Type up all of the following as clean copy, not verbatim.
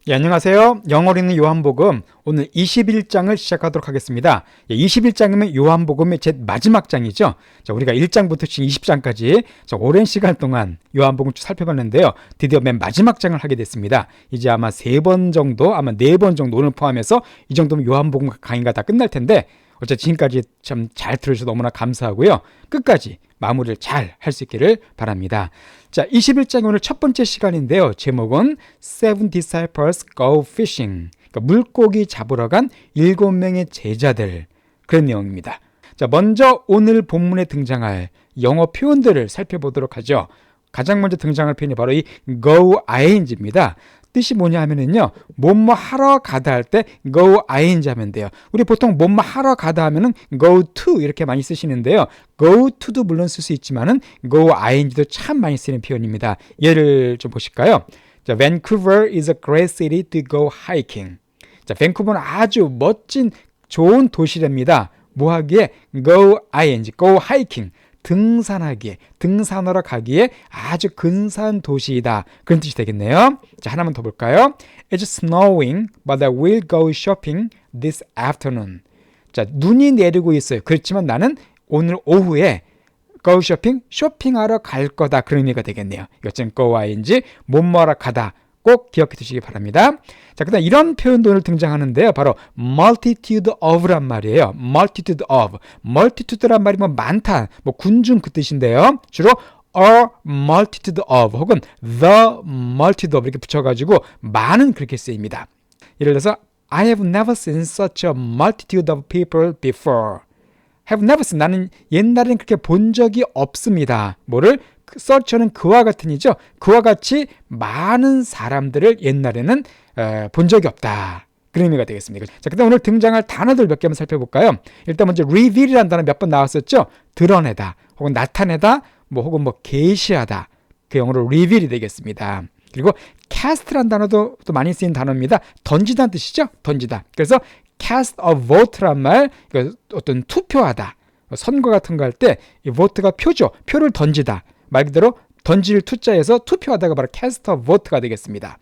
예, 안녕하세요. 영어로 읽는 요한복음 오늘 21장을 시작하도록 하겠습니다. 21장이면 요한복음의 제 마지막 장이죠. 자, 우리가 1장부터 지금 20장까지 오랜 시간 동안 요한복음을 쭉 살펴봤는데요. 드디어 맨 마지막 장을 하게 됐습니다. 이제 아마 3번 정도, 아마 4번 정도 오늘 포함해서 이 정도면 요한복음 강의가 다 끝날 텐데 어쨌든 지금까지 참 잘 들어주셔서 너무나 감사하고요. 끝까지 마무리를 잘 할 수 있기를 바랍니다. 자, 21장이 오늘 첫 번째 시간인데요. 제목은 Seven Disciples Go Fishing. 그러니까 물고기 잡으러 간 7명의 제자들. 그런 내용입니다. 자, 먼저 오늘 본문에 등장할 영어 표현들을 살펴보도록 하죠. 가장 먼저 등장할 표현이 바로 이 go ing입니다. 뜻이 뭐냐 하면은요, 뭐뭐 하러 가다 할 때 go ing 하면 돼요. 우리 보통 뭐뭐 하러 가다 하면은 go to 이렇게 많이 쓰시는데요. go to도 물론 쓸 수 있지만은 go ing도 참 많이 쓰는 표현입니다. 예를 좀 보실까요? 자, Vancouver is a great city to go hiking. 자, 밴쿠버는 아주 멋진 좋은 도시랍니다. 뭐 하기에? go ing, go hiking. 등산하기에, 등산하러 가기에 아주 근사한 도시이다. 그런 뜻이 되겠네요. 자, 하나만 더 볼까요? It's snowing, but I will go shopping this afternoon. 자, 눈이 내리고 있어요. 그렇지만 나는 오늘 오후에 go shopping, 쇼핑하러 갈 거다. 그런 의미가 되겠네요. 이것은 go ing, 뭐뭐하러 가다. 꼭 기억해 두시기 바랍니다. 자, 그다음 이런 표현도 오늘 등장하는데요. 바로 multitude of란 말이에요. multitude of. multitude란 말이 뭐 많다, 뭐 군중 그 뜻인데요. 주로 a multitude of 혹은 the multitude of 이렇게 붙여가지고 많은 그렇게 쓰입니다. 예를 들어서 I have never seen such a multitude of people before. have never seen, 나는 옛날에는 그렇게 본 적이 없습니다. 뭐를? such는 그와 같은이죠. 그와 같이 많은 사람들을 옛날에는 본 적이 없다. 그런 의미가 되겠습니다. 자, 그다음 오늘 등장할 단어들 몇 개 한번 살펴볼까요? 일단 먼저 reveal이라는 단어 몇 번 나왔었죠. 드러내다, 혹은 나타내다, 혹은 계시하다. 그 영어로 reveal이 되겠습니다. 그리고 cast라는 단어도 또 많이 쓰인 단어입니다. 던지다는 뜻이죠. 던지다. 그래서 cast a vote란 말, 어떤 투표하다. 선거 같은 거 할 때 이 vote가 표죠. 표를 던지다. 말 그대로 던질 투자에서 투표하다가 바로 cast a vote가 되겠습니다.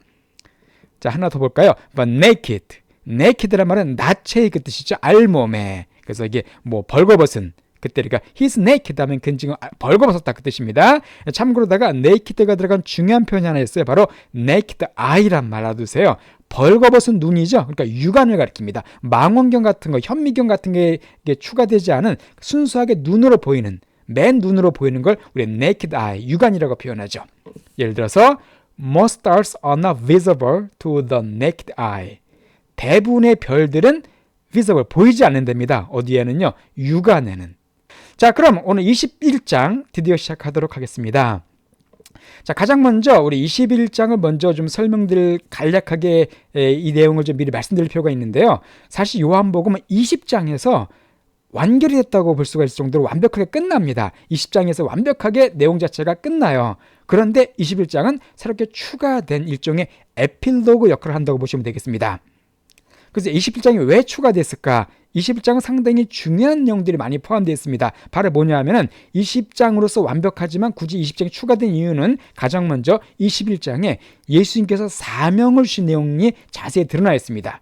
자, 하나 더 볼까요? naked. naked란 말은 나체의 그 뜻이죠. 알몸에. 그래서 이게 벌거벗은. 그때 그러니까 he's naked 하면 그 지금 벌거벗었다 그 뜻입니다. 참고로다가 naked가 들어간 중요한 표현이 하나 있어요. 바로 naked eye란 말 알아두세요. 벌거벗은 눈이죠. 그러니까 육안을 가리킵니다. 망원경 같은 거, 현미경 같은 게 추가되지 않은 순수하게 눈으로 보이는, 맨 눈으로 보이는 걸 우리 naked eye, 육안이라고 표현하죠. 예를 들어서 most stars are not visible to the naked eye. 대부분의 별들은 visible, 보이지 않는답니다. 어디에는요? 육안에는. 자, 그럼 오늘 21장 드디어 시작하도록 하겠습니다. 자, 가장 먼저 우리 21장을 먼저 좀 설명드릴, 간략하게 이 내용을 좀 미리 말씀드릴 필요가 있는데요. 사실 요한복음은 20장에서 완결이 됐다고 볼 수가 있을 정도로 완벽하게 끝납니다. 20장에서 완벽하게 내용 자체가 끝나요. 그런데 21장은 새롭게 추가된 일종의 에필로그 역할을 한다고 보시면 되겠습니다. 그래서 21장이 왜 추가됐을까? 21장은 상당히 중요한 내용들이 많이 포함되어 있습니다. 바로 뭐냐 하면은 20장으로서 완벽하지만 굳이 20장이 추가된 이유는 가장 먼저 21장에 예수님께서 사명을 주신 내용이 자세히 드러나 있습니다.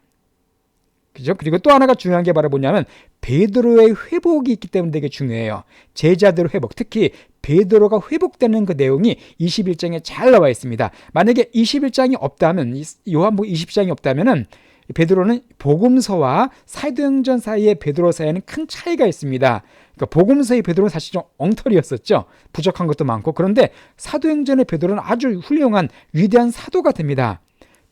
그죠? 그리고 또 하나가 중요한 게 바로 뭐냐면 베드로의 회복이 있기 때문에 되게 중요해요. 제자들의 회복, 특히 베드로가 회복되는 그 내용이 21장에 잘 나와 있습니다. 만약에 21장이 없다면, 요한복음 20장이 없다면은 베드로는 복음서와 사도행전 사이의 베드로 사이에는 큰 차이가 있습니다. 그러니까 복음서의 베드로는 사실 좀 엉터리였었죠. 부족한 것도 많고. 그런데 사도행전의 베드로는 아주 훌륭한 위대한 사도가 됩니다.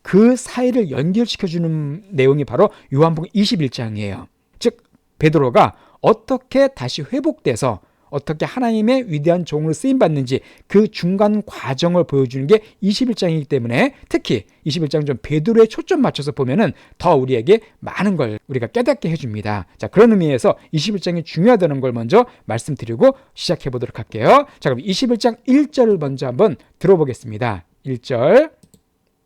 그 사이를 연결시켜주는 내용이 바로 요한복음 21장이에요. 즉 베드로가 어떻게 다시 회복돼서 어떻게 하나님의 위대한 종으로 쓰임받는지 그 중간 과정을 보여주는 게 21장이기 때문에 특히 21장은 좀 베드로에 초점 맞춰서 보면은 더 우리에게 많은 걸 우리가 깨닫게 해줍니다. 자, 그런 의미에서 21장이 중요하다는 걸 먼저 말씀드리고 시작해 보도록 할게요. 자, 그럼 21장 1절을 먼저 한번 들어보겠습니다. 1절.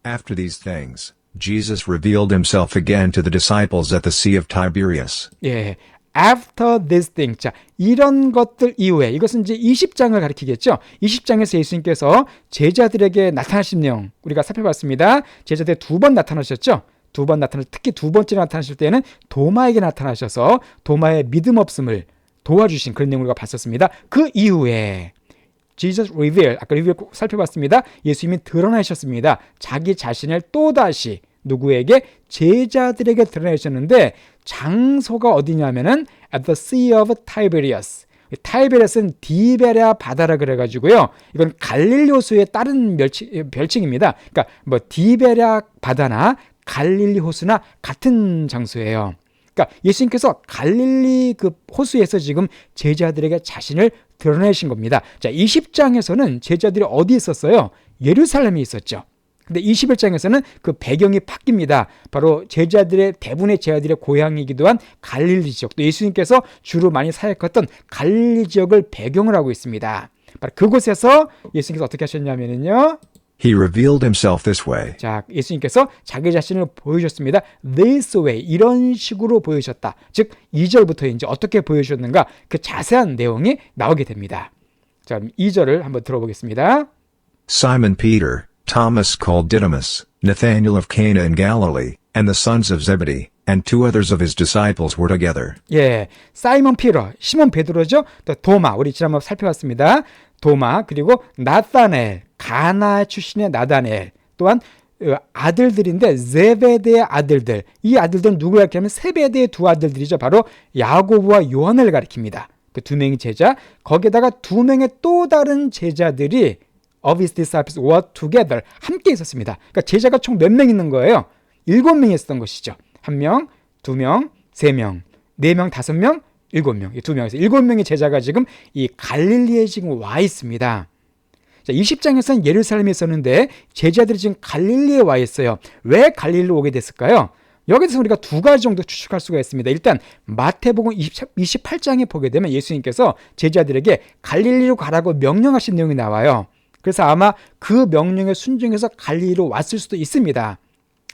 After these things, Jesus revealed himself again to the disciples at the Sea of Tiberias. 예, after this thing. 자, 이런 것들 이후에 이것은 이제 20장을 가리키겠죠. 20장에서 예수님께서 제자들에게 나타나신 내용 우리가 살펴봤습니다. 제자들에 두 번 나타나셨죠. 두 번 특히 두 번째 나타나실 때는 도마에게 나타나셔서 도마의 믿음 없음을 도와주신 그런 내용을 우리가 봤었습니다. 그 이후에 Jesus reveal, 아까 리뷰 살펴봤습니다. 예수님이 드러나셨습니다. 자기 자신을 또다시 누구에게? 제자들에게 드러내셨는데 장소가 어디냐면은 at the Sea of Tiberias. 타이베리아스는 디베랴 바다라 그래가지고요. 이건 갈릴리 호수의 다른 별칭입니다. 그러니까 뭐 디베랴 바다나 갈릴리 호수나 같은 장소예요. 그러니까 예수님께서 갈릴리 그 호수에서 지금 제자들에게 자신을 드러내신 겁니다. 자, 20장에서는 제자들이 어디 있었어요? 예루살렘에 있었죠. 근데 21장에서는 그 배경이 바뀝니다. 바로 대부분의 제자들의 고향이기도 한 갈릴리 지역, 또 예수님께서 주로 많이 사역했던 갈릴리 지역을 배경을 하고 있습니다. 바로 그곳에서 예수님께서 어떻게 하셨냐면요. He revealed himself this way. 자, 예수님께서 자기 자신을 보여주셨습니다. This way, 이런 식으로 보여주셨다. 즉 2절부터 이제 어떻게 보여주셨는가 그 자세한 내용이 나오게 됩니다. 자, 2절을 한번 들어보겠습니다. Simon Peter, Thomas called Didymus, Nathanael of Cana in Galilee, and the sons of Zebedee, and two others of his disciples were together. 예, 사이먼 피터, 시몬 베드로죠. 또 도마, 우리 지난번 살펴봤습니다. 도마, 그리고 나다넬, 가나 출신의 나다넬, 또한 아들들인데 제베데의 아들들. 이 아들들은 누구를 가리키냐면 세베대의 두 아들들이죠. 바로 야고보와 요한을 가리킵니다. 그 두 명의 제자, 거기에다가 두 명의 또 다른 제자들이 of his disciples were together, 함께 있었습니다. 그러니까 제자가 총 몇 명 있는 거예요? 7명이 있었던 것이죠. 1명, 2명, 3명, 4명, 5명, 7명, 이 2명에서 7명의 제자가 지금 이 갈릴리에 지금 와 있습니다. 자, 20장에서는 예루살렘에 있었는데 제자들이 지금 갈릴리에 와 있어요. 왜 갈릴리로 오게 됐을까요? 여기서 우리가 두 가지 정도 추측할 수가 있습니다. 일단 마태복음 28장에 보게 되면 예수님께서 제자들에게 갈릴리로 가라고 명령하신 내용이 나와요. 그래서 아마 그 명령에 순종해서 갈릴리로 왔을 수도 있습니다.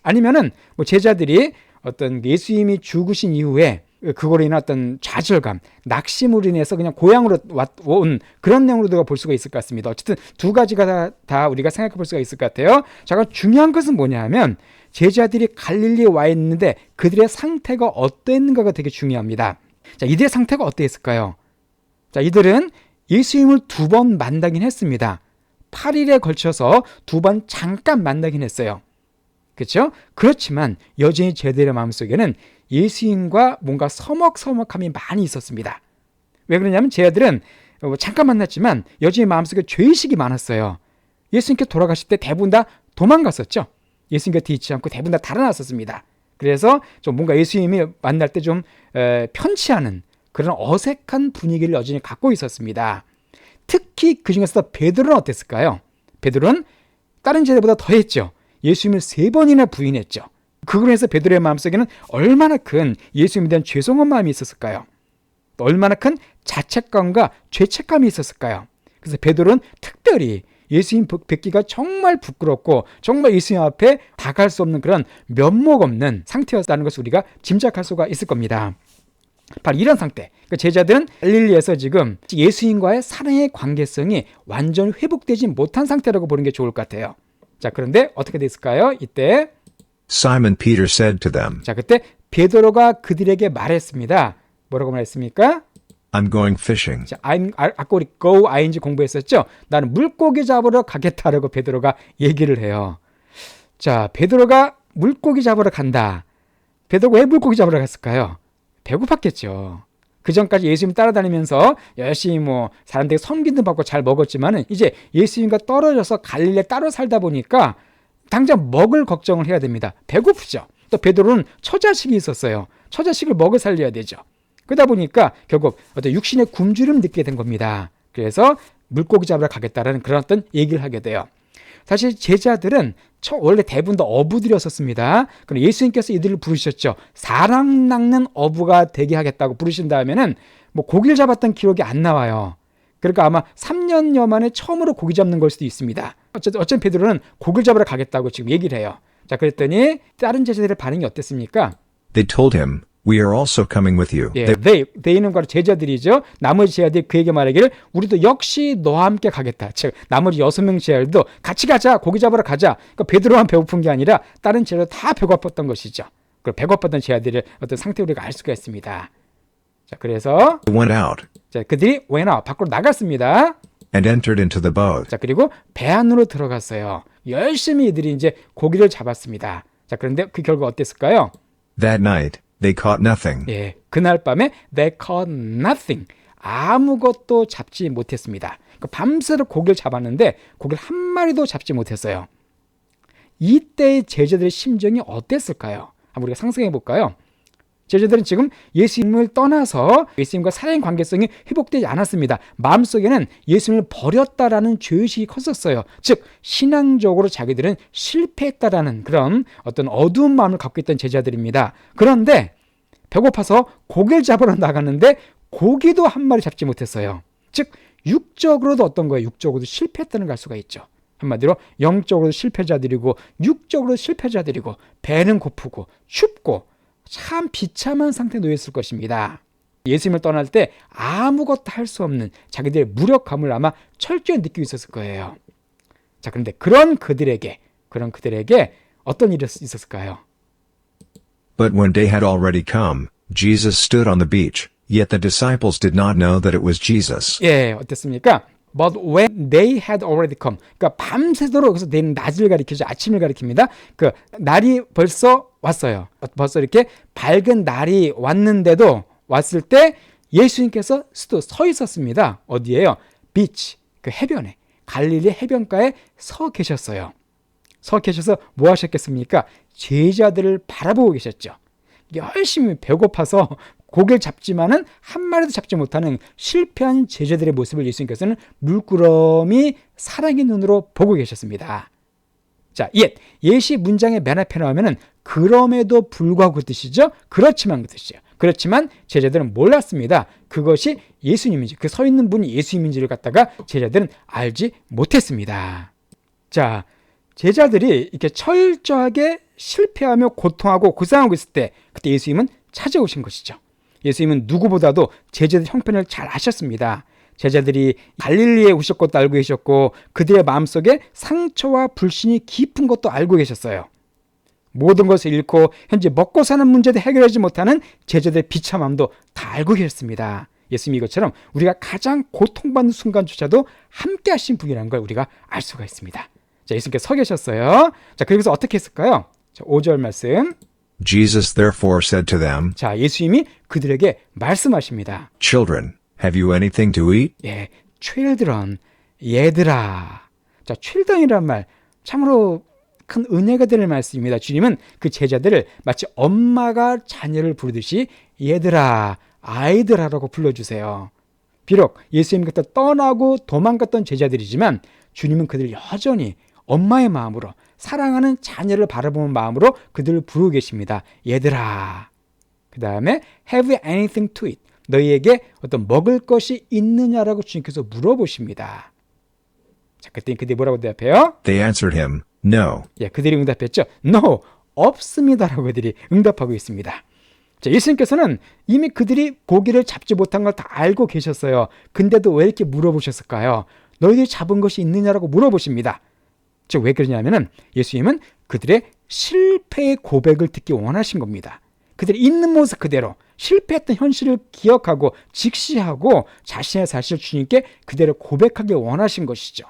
아니면은 뭐 제자들이 어떤 예수님이 죽으신 이후에 그거로 인한 어떤 좌절감, 낙심으로 인해서 그냥 고향으로 온 그런 내용으로 우리가 볼 수가 있을 것 같습니다. 어쨌든 두 가지가 다 우리가 생각해 볼 수가 있을 것 같아요. 자, 그럼 중요한 것은 뭐냐면 제자들이 갈릴리에 와 있는데 그들의 상태가 어땠는가가 되게 중요합니다. 자, 이들의 상태가 어땠을까요? 자, 이들은 예수님을 두 번 만나긴 했습니다. 8일에 걸쳐서 두 번 잠깐 만나긴 했어요. 그렇죠? 그렇지만 여전히 제자들의 마음속에는 예수님과 뭔가 서먹서먹함이 많이 있었습니다. 왜 그러냐면 제자들은 잠깐 만났지만 여전히 마음속에 죄의식이 많았어요. 예수님께 돌아가실 때 대부분 다 도망갔었죠. 예수님 곁에 있지 않고 대부분 다 달아났었습니다. 그래서 좀 뭔가 예수님이 만날 때 좀 편치않은 그런 어색한 분위기를 여전히 갖고 있었습니다. 특히 그 중에서 베드로는 어땠을까요? 베드로는 다른 제자보다 더했죠. 예수님을 3번이나 부인했죠. 그걸로 해서 베드로의 마음속에는 얼마나 큰 예수님에 대한 죄송한 마음이 있었을까요? 또 얼마나 큰 자책감과 죄책감이 있었을까요? 그래서 베드로는 특별히 예수님 뵙기가 정말 부끄럽고 정말 예수님 앞에 다가갈 수 없는 그런 면목 없는 상태였다는 것을 우리가 짐작할 수가 있을 겁니다. 바로 이런 상태. 그러니까 제자들은 갈릴리에서 지금 예수님과의 사랑의 관계성이 완전히 회복되지 못한 상태라고 보는 게 좋을 것 같아요. 자, 그런데 어떻게 됐을까요? 이때 Simon Peter said to them, 자, 그때 베드로가 그들에게 말했습니다. 뭐라고 말했습니까? I'm going fishing. 자, 아까 우리 go ing 공부했었죠? 나는 물고기 잡으러 가겠다라고 베드로가 얘기를 해요. 자, 베드로가 물고기 잡으러 간다. 베드로가 왜 물고기 잡으러 갔을까요? 배고팠겠죠. 그 전까지 예수님 따라다니면서 열심히 뭐 사람들에게 섬김도 받고 잘 먹었지만은 이제 예수님과 떨어져서 갈릴리에 따로 살다 보니까 당장 먹을 걱정을 해야 됩니다. 배고프죠. 또 베드로는 처자식이 있었어요. 처자식을 먹여 살려야 되죠. 그러다 보니까 결국 어떤 육신의 굶주림을 느끼게 된 겁니다. 그래서 물고기 잡으러 가겠다라는 그런 어떤 얘기를 하게 돼요. 사실 제자들은 원래 대부분 다 어부들이었었습니다. 그럼 예수님께서 이들을 부르셨죠. 사랑 낚는 어부가 되게 하겠다고 부르신 다음에는 뭐 고기를 잡았던 기록이 안 나와요. 그러니까 아마 3년여 만에 처음으로 고기 잡는 걸 수도 있습니다. 어쨌든 베드로는 고기를 잡으러 가겠다고 지금 얘기를 해요. 자, 그랬더니 다른 제자들의 반응이 어땠습니까? They told him, We are also coming with you. 예, they는 바로 제자들이죠. 나머지 제자들이 그에게 말하기를 우리도 역시 너와 함께 가겠다. 즉 나머지 6명 제자들도 같이 가자. 고기 잡으러 가자. 그러니까 베드로만 배고픈 게 아니라 다른 제자들 다 배고팠던 것이죠. 그 배고팠던 제자들의 어떤 상태를 우리가 알 수가 있습니다. 자, 그래서 They went out 자, 그들이 went out, 밖으로 나갔습니다. and entered into the boat. 자, 그리고 배 안으로 들어갔어요. 열심히 이들이 이제 고기를 잡았습니다. 자, 그런데 그 결과 어땠을까요? That night, they caught nothing. 예, 그날 밤에 they caught nothing. 아무것도 잡지 못했습니다. 그러니까 밤새도록 고기를 잡았는데 고기를 한 마리도 잡지 못했어요. 이때의 제자들의 심정이 어땠을까요? 한번 우리가 상상해 볼까요? 제자들은 지금 예수님을 떠나서 예수님과 사랑의 관계성이 회복되지 않았습니다. 마음속에는 예수님을 버렸다라는 죄의식이 컸었어요. 즉 신앙적으로 자기들은 실패했다라는 그런 어떤 어두운 마음을 갖고 있던 제자들입니다. 그런데 배고파서 고기를 잡으러 나갔는데 고기도 한 마리 잡지 못했어요. 즉 육적으로도 어떤 거예요? 육적으로도 실패했다는 걸 알 수가 있죠. 한마디로 영적으로도 실패자들이고 육적으로도 실패자들이고 배는 고프고 춥고 참 비참한 상태에 놓였을 것입니다. 예수님을 떠날 때 아무것도 할 수 없는 자기들의 무력감을 아마 철저히 느끼고 있었을 거예요. 자, 그런데 그런 그들에게 어떤 일이 있었을까요? But when day had already come, Jesus stood on the beach, yet the disciples did not know that it was Jesus. 예, 어땠습니까? But when they had already come, 그러니까 밤새도록 여기서 내일은 낮을 가리키죠. 아침을 가리킵니다. 그 날이 벌써 왔어요. 벌써 이렇게 밝은 날이 왔을 때 예수님께서 서 있었습니다. 어디예요? 비치, 그 해변에, 갈릴리 해변가에 서 계셨어요. 서 계셔서 뭐 하셨겠습니까? 제자들을 바라보고 계셨죠. 열심히 배고파서 고기를 잡지만은 한 마리도 잡지 못하는 실패한 제자들의 모습을 예수님께서는 물끄러미 사랑의 눈으로 보고 계셨습니다. 자, 예시 문장의 맨 앞에 나오면은 그럼에도 불구하고 그 뜻이죠. 그렇지만 그 뜻이에요. 그렇지만 제자들은 몰랐습니다. 그것이 예수님인지, 그 서 있는 분이 예수님인지를 갖다가 제자들은 알지 못했습니다. 자, 제자들이 이렇게 철저하게 실패하며 고통하고 고생하고 있을 때 그때 예수님은 찾아오신 것이죠. 예수님은 누구보다도 제자들 형편을 잘 아셨습니다. 제자들이 갈릴리에 오실 것도 알고 계셨고 그들의 마음속에 상처와 불신이 깊은 것도 알고 계셨어요. 모든 것을 잃고 현재 먹고 사는 문제도 해결하지 못하는 제자들의 비참함도 다 알고 계셨습니다. 예수님이 이것처럼 우리가 가장 고통받는 순간조차도 함께 하신 분이라는 걸 우리가 알 수가 있습니다. 자, 예수님께서 서 계셨어요. 자, 그리고서 어떻게 했을까요? 자, 5절 말씀. Jesus therefore said to them, 자, 예수님이 그들에게 말씀하십니다. Children, have you anything to eat? 예, children, 얘들아. 자, children이란 말 참으로 큰 은혜가 되는 말씀입니다. 주님은 그 제자들을 마치 엄마가 자녀를 부르듯이 얘들아, 아이들아라고 불러주세요. 비록 예수님 곁에 떠나고 도망갔던 제자들이지만 주님은 그들을 여전히 엄마의 마음으로 사랑하는 자녀를 바라보는 마음으로 그들을 부르고 계십니다. 얘들아. 그 다음에 have you anything to eat? 너희에게 어떤 먹을 것이 있느냐라고 주님께서 물어보십니다. 자, 그때 그들이 뭐라고 대답해요? They answered him, No. 예, 그들이 응답했죠. No, 없습니다라고 그들이 응답하고 있습니다. 자, 예수님께서는 이미 그들이 고기를 잡지 못한 걸 다 알고 계셨어요. 근데도 왜 이렇게 물어보셨을까요? 너희들이 잡은 것이 있느냐라고 물어보십니다. 즉, 왜 그러냐면은 예수님은 그들의 실패의 고백을 듣기 원하신 겁니다. 그들이 있는 모습 그대로 실패했던 현실을 기억하고 직시하고 자신의 사실을 주님께 그대로 고백하기 원하신 것이죠.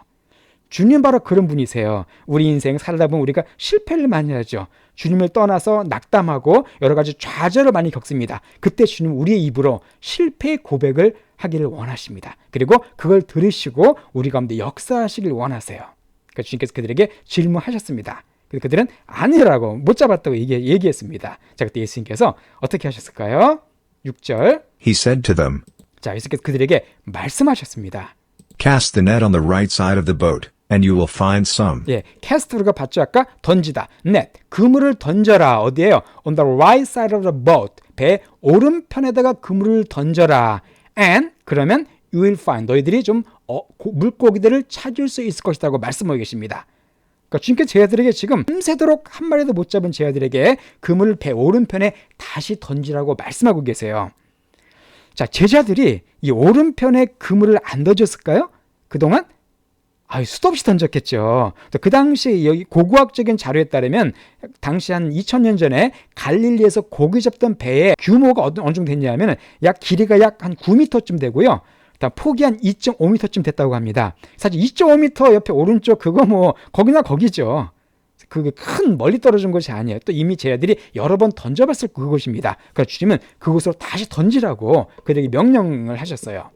주님 바로 그런 분이세요. 우리 인생 살다 보면 우리가 실패를 많이 하죠. 주님을 떠나서 낙담하고 여러 가지 좌절을 많이 겪습니다. 그때 주님 우리의 입으로 실패의 고백을 하기를 원하십니다. 그리고 그걸 들으시고 우리 가운데 역사하시길 원하세요. 그러니까 주님께서 그들에게 질문하셨습니다. 그들은 아니라고 못 잡았다고 얘기했습니다. 자, 그때 예수님께서 어떻게 하셨을까요? 6절. He said to them, 자, 예수님께서 그들에게 말씀하셨습니다. Cast the net on the right side of the boat, and you will find some. 예, 캐스트 우리가 봤죠 아까? 던지다, net, 그물을 던져라. 어디에요? On the right side of the boat, 배 오른편에다가 그물을 던져라. And 그러면 you will find, 너희들이 좀 물고기들을 찾을 수 있을 것이라고 말씀하고 계십니다. 그러니까 주님께서 제자들에게 지금 밤새도록 한 마리도 못 잡은 제자들에게 그물을 배 오른편에 다시 던지라고 말씀하고 계세요. 자, 제자들이 이 오른편에 그물을 안 던졌을까요? 그동안? 수도 없이 던졌겠죠. 그 당시 여기 고고학적인 자료에 따르면 당시 한 2000년 전에 갈릴리에서 고기 잡던 배의 규모가 어느 정도 됐냐면 약 길이가 약 한 9m쯤 되고요. 폭이 한 2.5m쯤 됐다고 합니다. 사실 2.5m 옆에 오른쪽 그거 뭐 거기나 거기죠. 그게 큰 멀리 떨어진 것이 아니에요. 또 이미 제자들이 여러 번 던져봤을 그곳입니다. 그러니까 주님은 그곳으로 다시 던지라고 그들에게 명령을 하셨어요.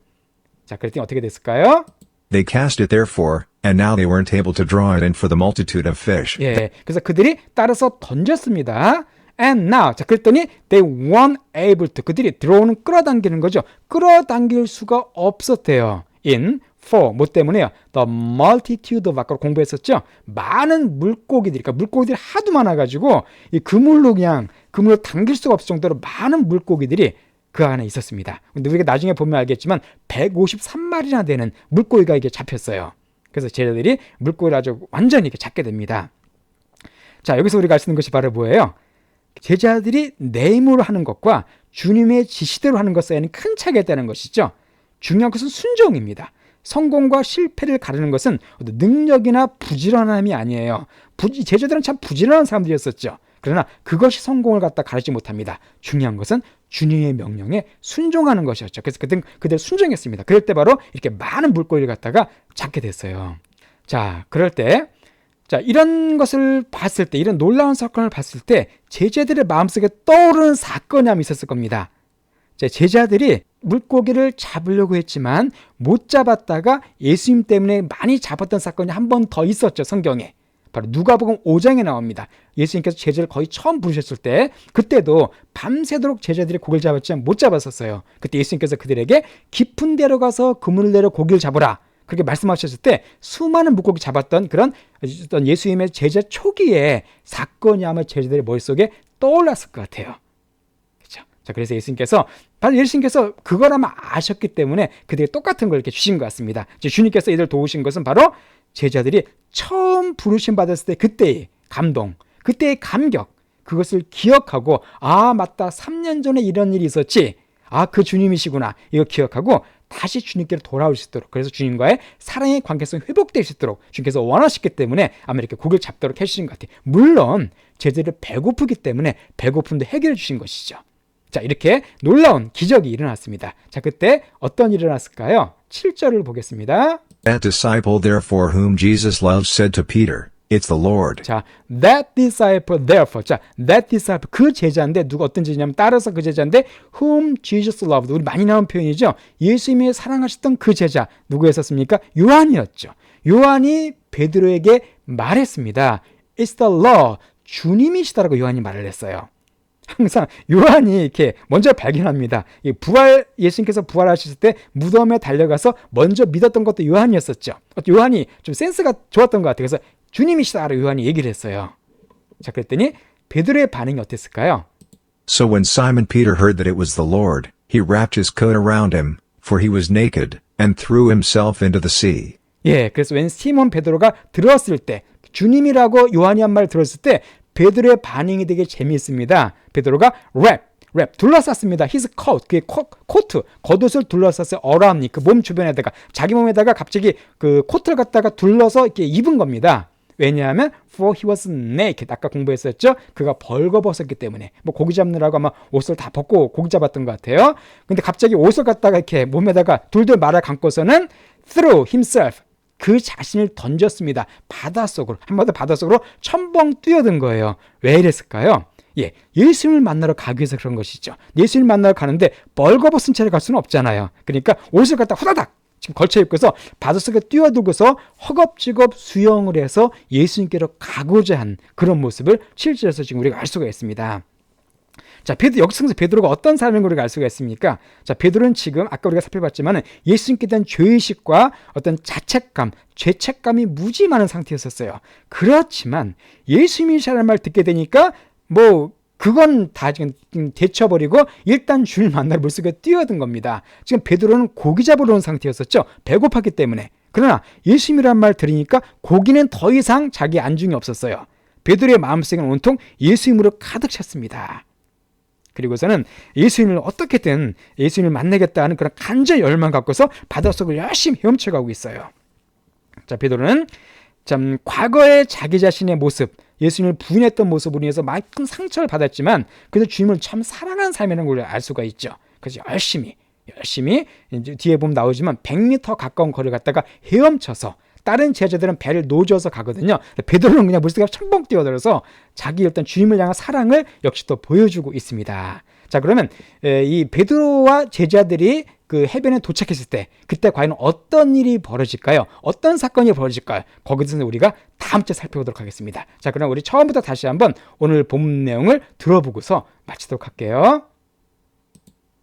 자, 그랬더니 어떻게 됐을까요? They cast it therefore, and now they weren't able to draw it in for the multitude of fish. 예, 그래서 그들이 따라서 던졌습니다. And now, 자, 그랬더니 they weren't able to, 그들이 들어오는 끌어당기는 거죠. 끌어당길 수가 없었대요. in, for, 뭐 때문에요? The multitude of, 아까 공부했었죠? 많은 물고기들이, 그러니까 물고기들이 하도 많아가지고 이 그물로 당길 수가 없을 정도로 많은 물고기들이 그 안에 있었습니다. 근데 우리가 나중에 보면 알겠지만 153마리나 되는 물고기가 이게 잡혔어요. 그래서 제자들이 물고기를 아주 완전히 이렇게 잡게 됩니다. 자, 여기서 우리가 알 수 있는 것이 바로 뭐예요? 제자들이 내 힘으로 하는 것과 주님의 지시대로 하는 것 사이에는 큰 차이가 있다는 것이죠. 중요한 것은 순종입니다. 성공과 실패를 가르는 것은 능력이나 부지런함이 아니에요. 제자들은 참 부지런한 사람들이었었죠. 그러나 그것이 성공을 갖다 가르치지 못합니다. 중요한 것은 주님의 명령에 순종하는 것이었죠. 그래서 그들 순종했습니다. 그럴 때 바로 이렇게 많은 물고기를 갖다가 잡게 됐어요. 자, 그럴 때, 자, 이런 것을 봤을 때, 이런 놀라운 사건을 봤을 때 제자들의 마음속에 떠오르는 사건이 한번 있었을 겁니다. 자, 제자들이 물고기를 잡으려고 했지만 못 잡았다가 예수님 때문에 많이 잡았던 사건이 한 번 더 있었죠, 성경에. 바로 누가복음 5장에 나옵니다. 예수님께서 제자를 거의 처음 부르셨을 때 그때도 밤새도록 제자들이 고기를 잡았지만 못 잡았었어요. 그때 예수님께서 그들에게 깊은 데로 가서 그물을 내려 고기를 잡으라 그렇게 말씀하셨을 때 수많은 물고기 잡았던 그런 예수님의 제자 초기의 사건이 아마 제자들의 머릿속에 떠올랐을 것 같아요. 그렇죠? 자, 그래서 바로 예수님께서 그걸 아마 아셨기 때문에 그들이 똑같은 걸 이렇게 주신 것 같습니다. 주님께서 이들 도우신 것은 바로 제자들이 처음 부르심 받았을 때 그때의 감동, 그때의 감격, 그것을 기억하고 맞다, 3년 전에 이런 일이 있었지, 그 주님이시구나, 이거 기억하고 다시 주님께로 돌아올 수 있도록, 그래서 주님과의 사랑의 관계성이 회복될 수 있도록 주님께서 원하셨기 때문에 아마 이렇게 고기를 잡도록 해주신 것 같아요. 물론 제자들이 배고프기 때문에 배고픔도 해결해 주신 것이죠. 자, 이렇게 놀라운 기적이 일어났습니다. 자, 그때 어떤 일이 일어났을까요? 7절을 보겠습니다. That disciple therefore whom Jesus loved said to Peter, It's the Lord. 자, that disciple therefore. 자, that disciple. 그 제자인데, 어떤 제자냐면, 따라서 그 제자인데, whom Jesus loved. 우리 많이 나온 표현이죠. 예수님이 사랑하셨던 그 제자. 누구였었습니까? 요한이었죠. 요한이 베드로에게 말했습니다. It's the Lord. 주님이시다라고 요한이 말을 했어요. 항상 요한이 이렇게 먼저 발견합니다. 예수님께서 부활하셨을 때 무덤에 달려가서 먼저 믿었던 것도 요한이었었죠. 요한이 좀 센스가 좋았던 것 같아요. 그래서 주님이시다라고 요한이 얘기를 했어요. 자, 그랬더니 베드로의 반응이 어땠을까요? So when Simon Peter heard that it was the Lord, he wrapped his coat around him, for he was naked, and threw himself into the sea. 예, 그래서 when 시몬 베드로가 들었을 때, 주님이라고 요한이 한 말 들었을 때 베드로의 반응이 되게 재미있습니다. 베드로가 랩 둘러쌌습니다. his coat, 그게 코트, 겉옷을 둘러쌌어요. around, 그 몸 주변에다가, 자기 몸에다가 갑자기 그 코트를 갖다가 둘러서 이렇게 입은 겁니다. 왜냐하면 for he was naked, 아까 공부했었죠. 그가 벌거벗었기 때문에. 뭐 고기 잡느라고 아마 옷을 다 벗고 고기 잡았던 것 같아요. 근데 갑자기 옷을 갖다가 이렇게 몸에다가 둘둘 말아 감고서는 threw himself, 그 자신을 던졌습니다. 바닷속으로, 한마디로 바닷속으로 첨벙 뛰어든 거예요. 왜 이랬을까요? 예수님을 만나러 가기 위해서 그런 것이죠. 예수님을 만나러 가는데 벌거벗은 채로 갈 수는 없잖아요. 그러니까 옷을 갖다 후다닥 지금 걸쳐 입고서 바닷속에 뛰어들고서 허겁지겁 수영을 해서 예수님께로 가고자 한 그런 모습을 7절에서 지금 우리가 알 수가 있습니다. 자, 여기서 베드로가 어떤 사람인 걸 우리가 알 수가 있습니까? 자, 베드로는 지금 아까 우리가 살펴봤지만은 예수님께 대한 죄의식과 어떤 자책감, 죄책감이 무지 많은 상태였었어요. 그렇지만 예수님이시라는 말 듣게 되니까 그 그건 다 지금 데쳐버리고 일단 주님 만나러 물속에 뛰어든 겁니다. 지금 베드로는 고기 잡으러 온 상태였었죠. 배고팠기 때문에. 그러나 예수님이란 말 들으니까 고기는 더 이상 자기 안중에 없었어요. 베드로의 마음속에는 온통 예수님으로 가득 찼습니다. 그리고서는 예수님을 어떻게든 예수님을 만나겠다는 그런 간절 열망 갖고서 바닷속을 열심히 헤엄쳐가고 있어요. 자, 베드로는 참 과거의 자기 자신의 모습, 예수님을 부인했던 모습으로 인해서 많은 상처를 받았지만 그래도 주님을 참 사랑하는 삶이라는 걸 알 수가 있죠. 그래서 열심히 이제 뒤에 보면 나오지만 100m 가까운 거리를 갔다가 헤엄쳐서 다른 제자들은 배를 노져서 가거든요. 베드로는 그냥 물속에 첨벙 뛰어들어서 자기 일단 주님을 향한 사랑을 역시 또 보여주고 있습니다. 자, 그러면 이 베드로와 제자들이 그 해변에 도착했을 때 그때 과연 어떤 일이 벌어질까요? 어떤 사건이 벌어질까요? 거기서 우리가 다음 주에 살펴보도록 하겠습니다. 자, 그럼 우리 처음부터 다시 한번 오늘 본문 내용을 들어보고서 마치도록 할게요.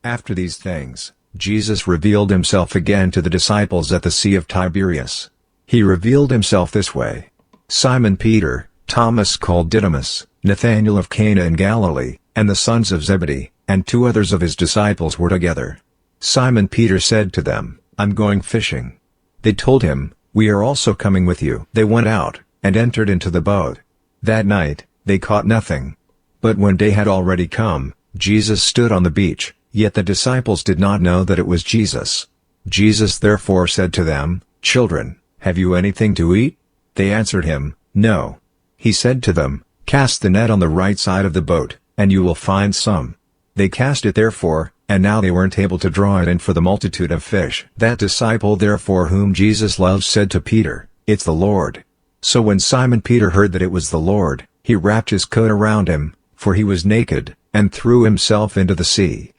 After these things, Jesus revealed himself again to the disciples at the Sea of Tiberias. He revealed himself this way. Simon Peter, Thomas called Didymus, Nathanael of Cana in Galilee, and the sons of Zebedee, and 2 others of his disciples were together. Simon Peter said to them, I'm going fishing. They told him, We are also coming with you. They went out, and entered into the boat. That night, they caught nothing. But when day had already come, Jesus stood on the beach, yet the disciples did not know that it was Jesus. Jesus therefore said to them, Children, have you anything to eat? They answered him, No. He said to them, Cast the net on the right side of the boat, and you will find some. They cast it therefore, and now they weren't able to draw it in for the multitude of fish. That disciple therefore whom Jesus loved said to Peter, It's the Lord. So when Simon Peter heard that it was the Lord, he wrapped his coat around him, for he was naked, and threw himself into the sea.